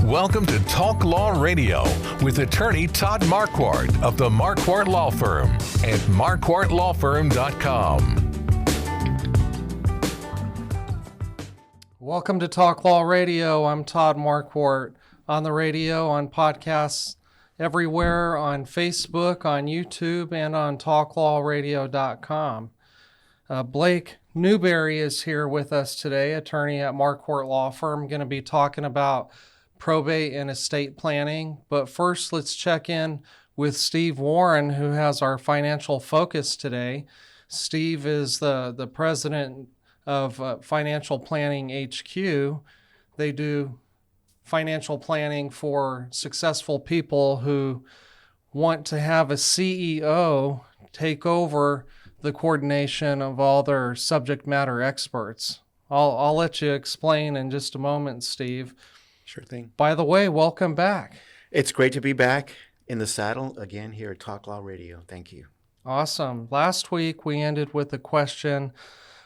Welcome to Talk Law Radio with attorney Todd Marquardt of the Marquardt Law Firm at marquardtlawfirm.com. Welcome to Talk Law Radio. I'm Todd Marquardt. On the radio, on podcasts, everywhere, on Facebook, on YouTube, and on talklawradio.com. Blake Newberry is here with us today, attorney at Marquardt Law Firm, going to be talking about probate and estate planning. But first, let's check in with Steve Warren, who has our financial focus today. Steve is the president of Financial Planning HQ. They do financial planning for successful people who want to have a CEO take over the coordination of all their subject matter experts. I'll let you explain in just a moment, Steve. Sure thing. By the way, welcome back. It's great to be back in the saddle again here at Talk Law Radio. Thank you. Awesome. Last week, we ended with a question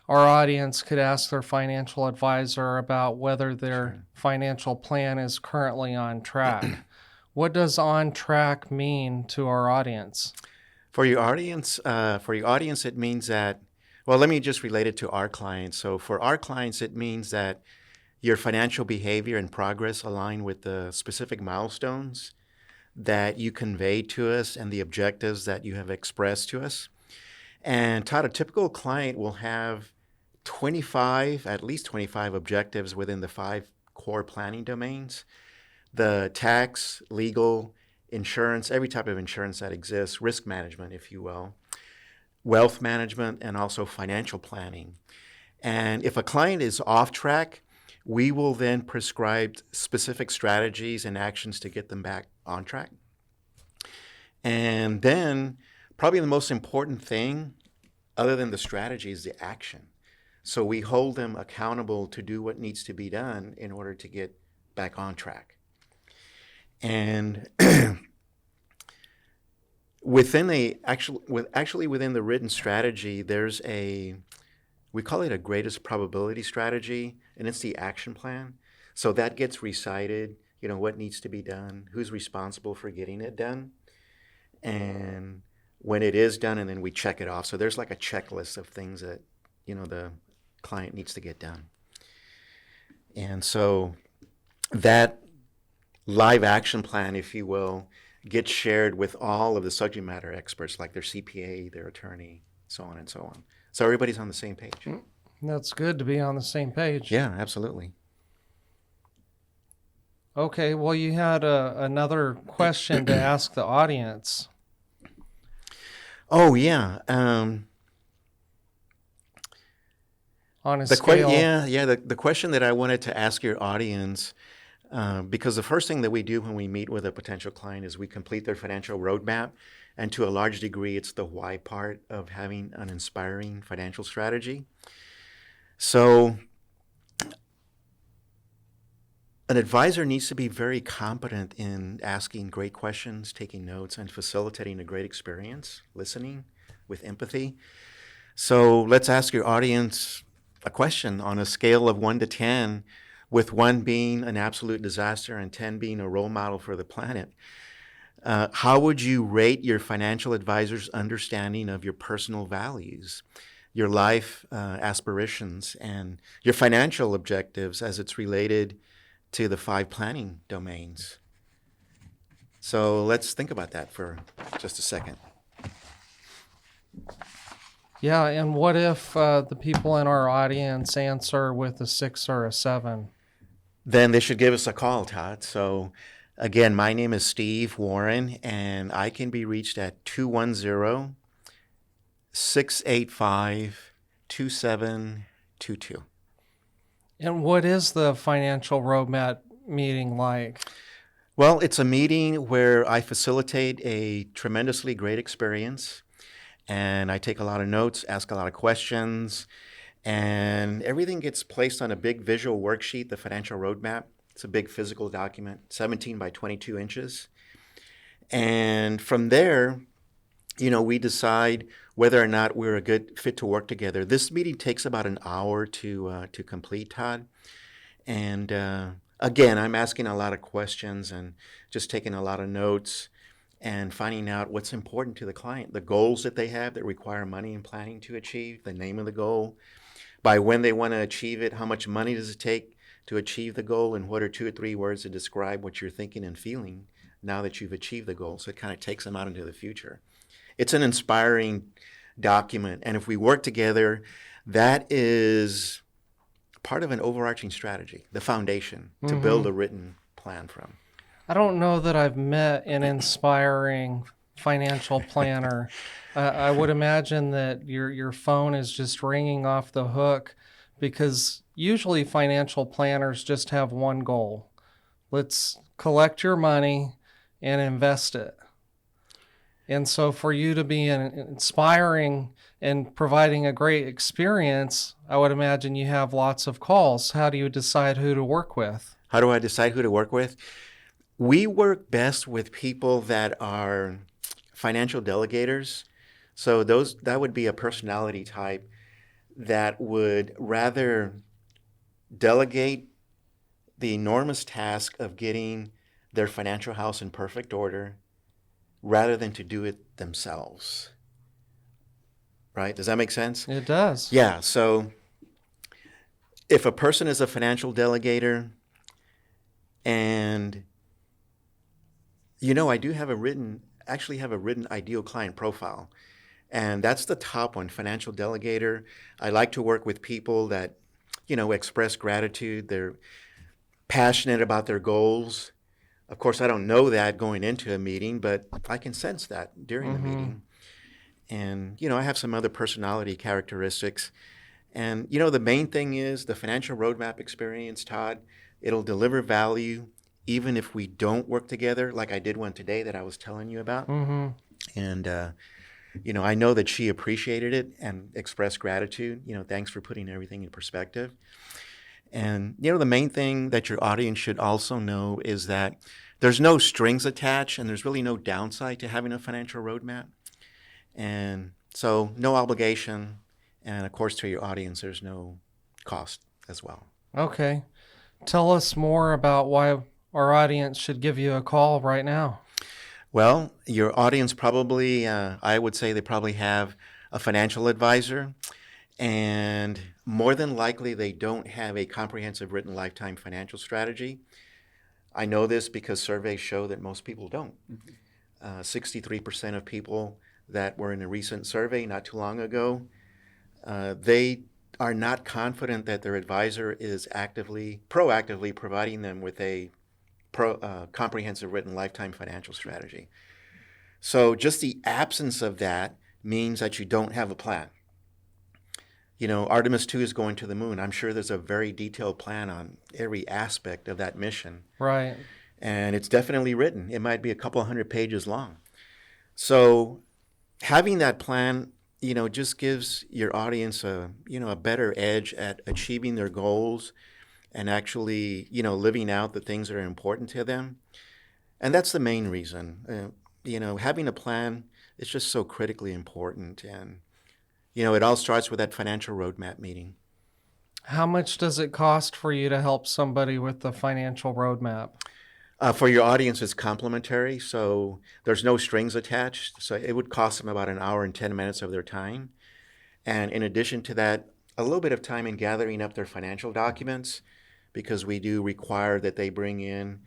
our audience could ask their financial advisor about whether their financial plan is currently on track. What does on track mean to our audience? For your audience, it means that, well, let me just relate it to our clients. So for our clients, it means that your financial behavior and progress align with the specific milestones that you convey to us and the objectives that you have expressed to us. And Todd, a typical client will have at least 25 objectives within the 5 core planning domains: the tax, legal, insurance, every type of insurance that exists, risk management, if you will, wealth management, and also financial planning. And if a client is off track, we will then prescribe specific strategies and actions to get them back on track. And then probably the most important thing, other than the strategy, is the action. So we hold them accountable to do what needs to be done in order to get back on track. And within the written strategy, there's we call it a greatest probability strategy, and it's the action plan. So that gets recited, what needs to be done, who's responsible for getting it done, and when it is done, and then we check it off. So there's like a checklist of things that, the client needs to get done. And so that live action plan, if you will, gets shared with all of the subject matter experts, like their CPA, their attorney, so on and so on. So everybody's on the same page. That's good to be on the same page. Yeah, absolutely. Okay, well, you had another question to ask the audience. Oh, yeah. On a scale. The question that I wanted to ask your audience, because the first thing that we do when we meet with a potential client is we complete their financial roadmap. And to a large degree, it's the why part of having an inspiring financial strategy. So an advisor needs to be very competent in asking great questions, taking notes, and facilitating a great experience, listening with empathy. So let's ask your audience a question on a scale of 1 to 10, with 1 being an absolute disaster and 10 being a role model for the planet. How would you rate your financial advisor's understanding of your personal values, your life aspirations, and your financial objectives as it's related to the 5 planning domains? So let's think about that for just a second. Yeah, and what if the people in our audience answer with a 6 or a 7? Then they should give us a call, Todd. So again, my name is Steve Warren, and I can be reached at 210-685-2722. And what is the financial roadmap meeting like? Well, it's a meeting where I facilitate a tremendously great experience, and I take a lot of notes, ask a lot of questions, and everything gets placed on a big visual worksheet, the financial roadmap. It's a big physical document, 17 by 22 inches. And from there, we decide whether or not we're a good fit to work together. This meeting takes about an hour to complete, Todd. And again, I'm asking a lot of questions and just taking a lot of notes and finding out what's important to the client, the goals that they have that require money and planning to achieve, the name of the goal, by when they want to achieve it, how much money does it take to achieve the goal, and what are 2 or 3 words to describe what you're thinking and feeling now that you've achieved the goal. So it kind of takes them out into the future. It's an inspiring document, and if we work together, that is part of an overarching strategy, the foundation to build a written plan from. I don't know that I've met an inspiring financial planner. I would imagine that your phone is just ringing off the hook, because usually financial planners just have one goal. Let's collect your money and invest it. And so for you to be inspiring and providing a great experience, I would imagine you have lots of calls. How do you decide who to work with? How do I decide who to work with? We work best with people that are financial delegators. So that would be a personality type that would rather delegate the enormous task of getting their financial house in perfect order rather than to do it themselves. Right? Does that make sense? It does. Yeah. So if a person is a financial delegator, and I do have actually have a written ideal client profile. And that's the top one, financial delegator. I like to work with people that, express gratitude. They're passionate about their goals. Of course, I don't know that going into a meeting, but I can sense that during the meeting. And, I have some other personality characteristics. And, the main thing is the financial roadmap experience, Todd. It'll deliver value even if we don't work together, like I did one today that I was telling you about. And, I know that she appreciated it and expressed gratitude. Thanks for putting everything in perspective. And, the main thing that your audience should also know is that there's no strings attached and there's really no downside to having a financial roadmap. And so no obligation. And of course, to your audience, there's no cost as well. Okay. Tell us more about why our audience should give you a call right now. Well, your audience probably, I would say they probably have a financial advisor, and more than likely they don't have a comprehensive written lifetime financial strategy. I know this because surveys show that most people don't. 63% of people that were in a recent survey not too long ago, they are not confident that their advisor is proactively providing them with a comprehensive written lifetime financial strategy. So just the absence of that means that you don't have a plan. Artemis 2 is going to the moon. I'm sure there's a very detailed plan on every aspect of that mission. Right. And it's definitely written. It might be a couple 100 pages long. So having that plan, just gives your audience a better edge at achieving their goals and actually, living out the things that are important to them. And that's the main reason. Having a plan is just so critically important. And, it all starts with that financial roadmap meeting. How much does it cost for you to help somebody with the financial roadmap? For your audience, it's complimentary, so there's no strings attached. So it would cost them about an hour and 10 minutes of their time. And in addition to that, a little bit of time in gathering up their financial documents, because we do require that they bring in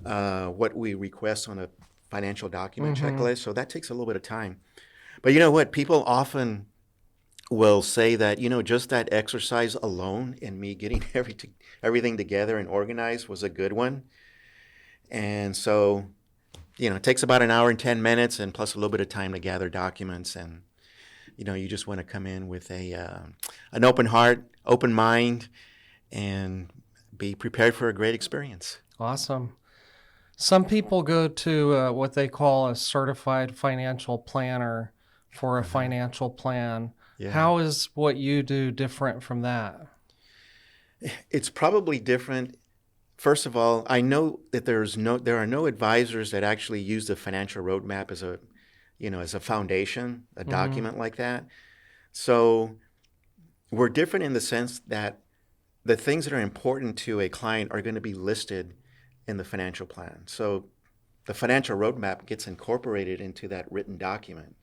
what we request on a financial document checklist. So that takes a little bit of time. But you know what? People often will say that, just that exercise alone in me getting everything together and organized was a good one. And so, it takes about an hour and 10 minutes and plus a little bit of time to gather documents. And, you just want to come in with an open heart, open mind, and be prepared for a great experience. Awesome. Some people go to what they call a certified financial planner for a financial plan. Yeah. How is what you do different from that? It's probably different. First of all, I know that there are no advisors that actually use the financial roadmap as a foundation, a document like that. So we're different in the sense that the things that are important to a client are going to be listed in the financial plan. So the financial roadmap gets incorporated into that written document.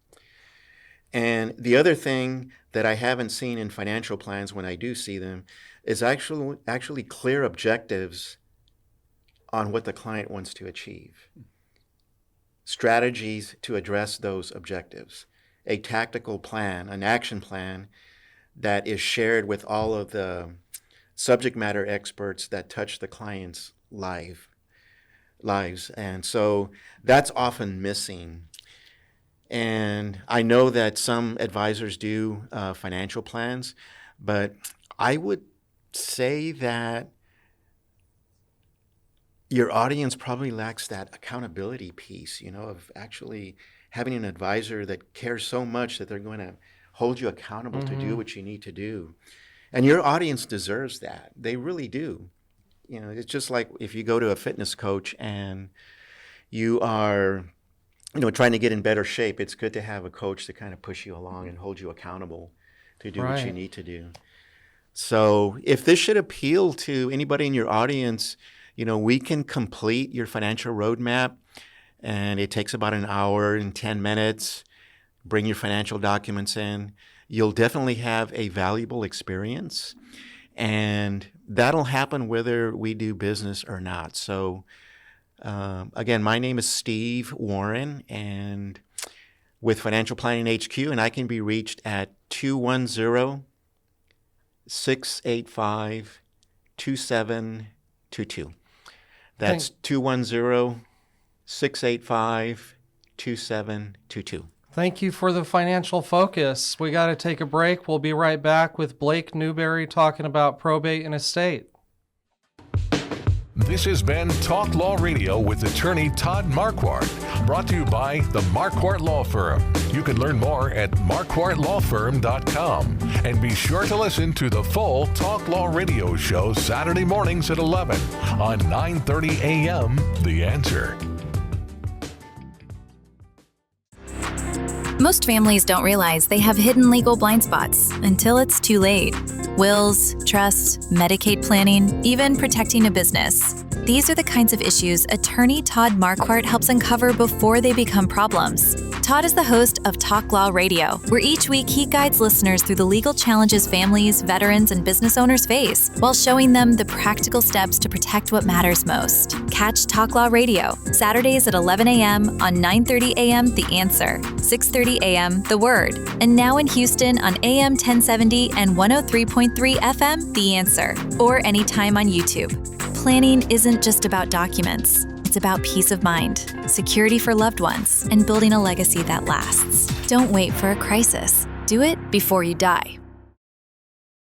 And the other thing that I haven't seen in financial plans when I do see them is actually clear objectives on what the client wants to achieve. Strategies to address those objectives. A tactical plan, an action plan that is shared with all of the subject matter experts that touch the client's lives. And so that's often missing. And I know that some advisors do financial plans, but I would say that your audience probably lacks that accountability piece, of actually having an advisor that cares so much that they're going to hold you accountable to do what you need to do. And your audience deserves that. They really do. It's just like if you go to a fitness coach and you are trying to get in better shape, it's good to have a coach to kind of push you along and hold you accountable to do what you need to do. So if this should appeal to anybody in your audience, we can complete your financial roadmap, and it takes about an hour and 10 minutes. Bring your financial documents in. You'll definitely have a valuable experience, and that'll happen whether we do business or not. So again, my name is Steve Warren, and with Financial Planning HQ, and I can be reached at 210-685-2722. That's 210-685-2722. Thank you for the financial focus. We got to take a break. We'll be right back with Blake Newberry talking about probate and estate. This has been Talk Law Radio with attorney Todd Marquardt, brought to you by the Marquardt Law Firm. You can learn more at marquardtlawfirm.com. And be sure to listen to the full Talk Law Radio show Saturday mornings at 11 on 9:30 a.m. The Answer. Most families don't realize they have hidden legal blind spots until it's too late. Wills, trusts, Medicaid planning, even protecting a business. These are the kinds of issues attorney Todd Marquardt helps uncover before they become problems. Todd is the host of Talk Law Radio, where each week he guides listeners through the legal challenges families, veterans, and business owners face, while showing them the practical steps to protect what matters most. Catch Talk Law Radio, Saturdays at 11 a.m. on 9:30 a.m. The Answer, 6:30 a.m. The Word, and now in Houston on AM 1070 and 103.3 FM The Answer, or anytime on YouTube. Planning isn't just about documents. It's about peace of mind, security for loved ones, and building a legacy that lasts. Don't wait for a crisis. Do it before you die.